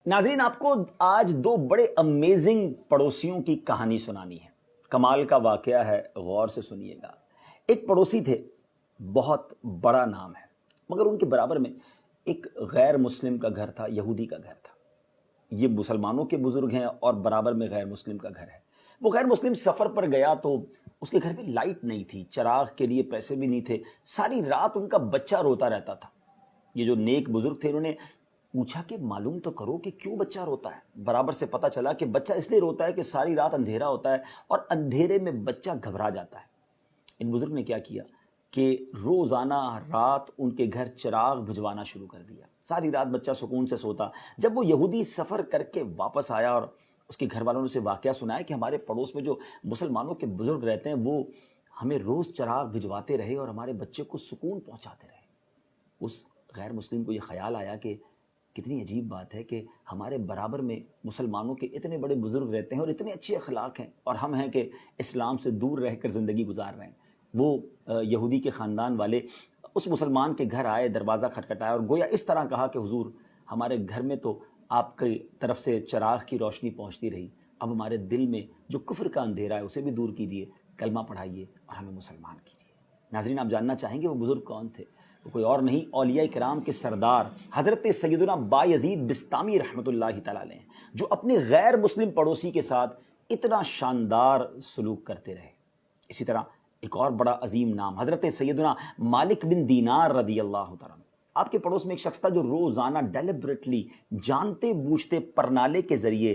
ناظرین، آپ کو آج دو بڑے امیزنگ پڑوسیوں کی کہانی سنانی ہے۔ کمال کا واقعہ ہے، غور سے سنیے گا۔ ایک پڑوسی تھے، بہت بڑا نام ہے، مگر ان کے برابر میں ایک غیر مسلم کا گھر تھا، یہودی کا گھر تھا۔ یہ مسلمانوں کے بزرگ ہیں اور برابر میں غیر مسلم کا گھر ہے۔ وہ غیر مسلم سفر پر گیا تو اس کے گھر میں لائٹ نہیں تھی، چراغ کے لیے پیسے بھی نہیں تھے، ساری رات ان کا بچہ روتا رہتا تھا۔ یہ جو نیک بزرگ تھے انہوں نے پوچھا کہ معلوم تو کرو کہ کیوں بچہ روتا ہے۔ برابر سے پتہ چلا کہ بچہ اس لیے روتا ہے کہ ساری رات اندھیرا ہوتا ہے اور اندھیرے میں بچہ گھبرا جاتا ہے۔ ان بزرگ نے کیا کیا کہ روزانہ رات ان کے گھر چراغ بھجوانا شروع کر دیا۔ ساری رات بچہ سکون سے سوتا۔ جب وہ یہودی سفر کر کے واپس آیا اور اس کے گھر والوں نے اسے واقعہ سنایا کہ ہمارے پڑوس میں جو مسلمانوں کے بزرگ رہتے ہیں وہ ہمیں روز چراغ بھجواتے رہے اور ہمارے بچے کو سکون پہنچاتے رہے، اس غیر مسلم کو یہ خیال آیا کہ کتنی عجیب بات ہے کہ ہمارے برابر میں مسلمانوں کے اتنے بڑے بزرگ رہتے ہیں اور اتنے اچھے اخلاق ہیں، اور ہم ہیں کہ اسلام سے دور رہ کر زندگی گزار رہے ہیں۔ وہ یہودی کے خاندان والے اس مسلمان کے گھر آئے، دروازہ کھٹکھٹایا اور گویا اس طرح کہا کہ حضور، ہمارے گھر میں تو آپ کی طرف سے چراغ کی روشنی پہنچتی رہی، اب ہمارے دل میں جو کفر کا اندھیرا ہے اسے بھی دور کیجئے، کلمہ پڑھائیے اور ہمیں مسلمان کیجئے۔ ناظرین، آپ جاننا چاہیں گے وہ بزرگ کون تھے؟ وہ کوئی اور نہیں، اولیاء کرام کے سردار حضرت سیدنا بایزید بسطامی رحمۃ اللہ تعالیٰ علیہ، جو اپنے غیر مسلم پڑوسی کے ساتھ اتنا شاندار سلوک کرتے رہے۔ اسی طرح ایک اور بڑا عظیم نام حضرت سیدنا مالک بن دینار رضی اللہ تعالیٰ عنہ۔ آپ کے پڑوس میں ایک شخص تھا جو روزانہ ڈیلیبریٹلی، جانتے بوجھتے پرنالے کے ذریعے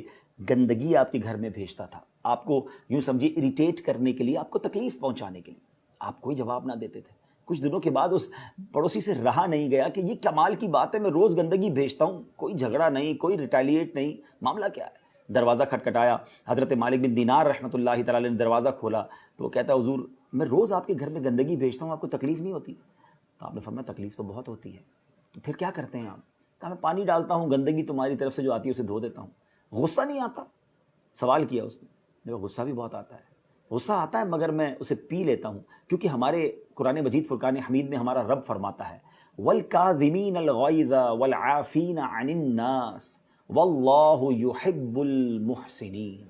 گندگی آپ کے گھر میں بھیجتا تھا، آپ کو یوں سمجھیے اریٹیٹ کرنے کے لیے، آپ کو تکلیف پہنچانے کے لیے۔ آپ کوئی جواب نہ دیتے تھے۔ کچھ دنوں کے بعد اس پڑوسی سے رہا نہیں گیا کہ یہ کمال کی بات ہے، میں روز گندگی بھیجتا ہوں، کوئی جھگڑا نہیں، کوئی ریٹیلیٹ نہیں، معاملہ کیا ہے؟ دروازہ کھٹکھٹایا، حضرت مالک بن دینار رحمۃ اللہ تعالیٰ نے دروازہ کھولا تو وہ کہتا ہے حضور، میں روز آپ کے گھر میں گندگی بھیجتا ہوں، آپ کو تکلیف نہیں ہوتی؟ تو آپ نے فرمایا تکلیف تو بہت ہوتی ہے، تو پھر کیا کرتے ہیں آپ؟ کہا میں پانی ڈالتا ہوں، گندگی تمہاری طرف سے جو آتی ہے اسے دھو دیتا ہوں۔ غصہ نہیں آتا؟ سوال کیا اس نے۔ میرے غصہ بھی بہت آتا ہے، غصہ آتا ہے مگر میں اسے پی لیتا ہوں، کیونکہ ہمارے قرآن مجید فرقان حمید میں ہمارا رب فرماتا ہے وَالْكَاظِمِينَ الْغَيْظَ وَالْعَافِينَ عَنِ النَّاسِ وَاللَّهُ يُحِبُّ الْمُحْسِنِينَ۔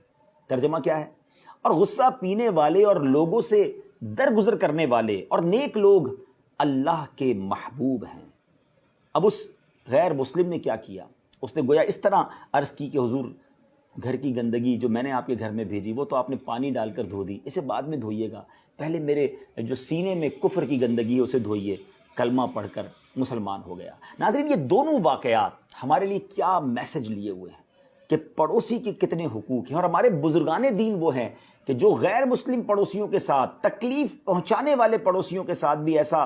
ترجمہ کیا ہے؟ اور غصہ پینے والے اور لوگوں سے درگزر کرنے والے اور نیک لوگ اللہ کے محبوب ہیں۔ اب اس غیر مسلم نے کیا کیا؟ اس نے گویا اس طرح عرض کی کہ حضور، گھر کی گندگی جو میں نے آپ کے گھر میں بھیجی وہ تو آپ نے پانی ڈال کر دھو دی، اسے بعد میں دھوئیے گا، پہلے میرے جو سینے میں کفر کی گندگی ہے اسے دھوئیے۔ کلمہ پڑھ کر مسلمان ہو گیا۔ ناظرین، یہ دونوں واقعات ہمارے لیے کیا میسج لیے ہوئے ہیں کہ پڑوسی کے کتنے حقوق ہیں، اور ہمارے بزرگان دین وہ ہیں کہ جو غیر مسلم پڑوسیوں کے ساتھ، تکلیف پہنچانے والے پڑوسیوں کے ساتھ بھی ایسا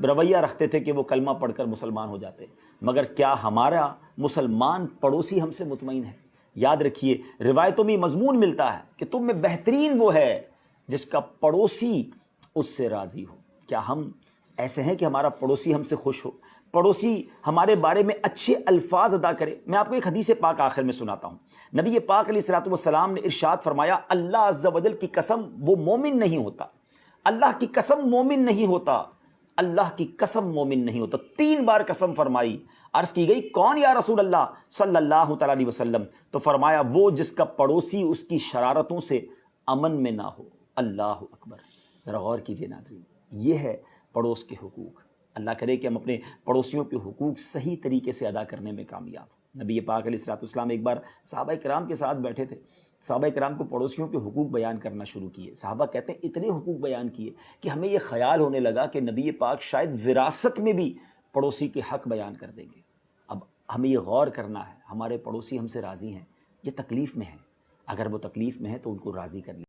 رویہ رکھتے تھے کہ وہ کلمہ پڑھ کر مسلمان ہو جاتے۔ مگر کیا ہمارا مسلمان پڑوسی ہم سے مطمئن ہے؟ یاد رکھیے، روایتوں میں مضمون ملتا ہے کہ تم میں بہترین وہ ہے جس کا پڑوسی اس سے راضی ہو۔ کیا ہم ایسے ہیں کہ ہمارا پڑوسی ہم سے خوش ہو، پڑوسی ہمارے بارے میں اچھے الفاظ ادا کرے؟ میں آپ کو ایک حدیث پاک آخر میں سناتا ہوں۔ نبی پاک علیہ الصلوۃ والسلام نے ارشاد فرمایا، اللہ عز و جل کی قسم وہ مومن نہیں ہوتا، اللہ کی قسم مومن نہیں ہوتا، اللہ کی قسم مومن نہیں ہوتا۔ 3 بار قسم فرمائی۔ عرض کی گئی کون یا رسول اللہ صلی اللہ تعالیٰ علیہ وسلم؟ تو فرمایا وہ جس کا پڑوسی اس کی شرارتوں سے امن میں نہ ہو۔ اللہ اکبر! ذرا غور کیجئے ناظرین، یہ ہے پڑوس کے حقوق۔ اللہ کرے کہ ہم اپنے پڑوسیوں کے حقوق صحیح طریقے سے ادا کرنے میں کامیاب ہوں۔ نبی پاک علیہ الصلوۃ والسلام ایک بار صحابہ کرام کے ساتھ بیٹھے تھے، صحابہ کرام کو پڑوسیوں کے حقوق بیان کرنا شروع کیے۔ صحابہ کہتے ہیں اتنے حقوق بیان کیے کہ ہمیں یہ خیال ہونے لگا کہ نبی پاک شاید وراثت میں بھی پڑوسی کے حق بیان کر دیں گے۔ اب ہمیں یہ غور کرنا ہے، ہمارے پڑوسی ہم سے راضی ہیں، یہ تکلیف میں ہیں، اگر وہ تکلیف میں ہیں تو ان کو راضی کرنا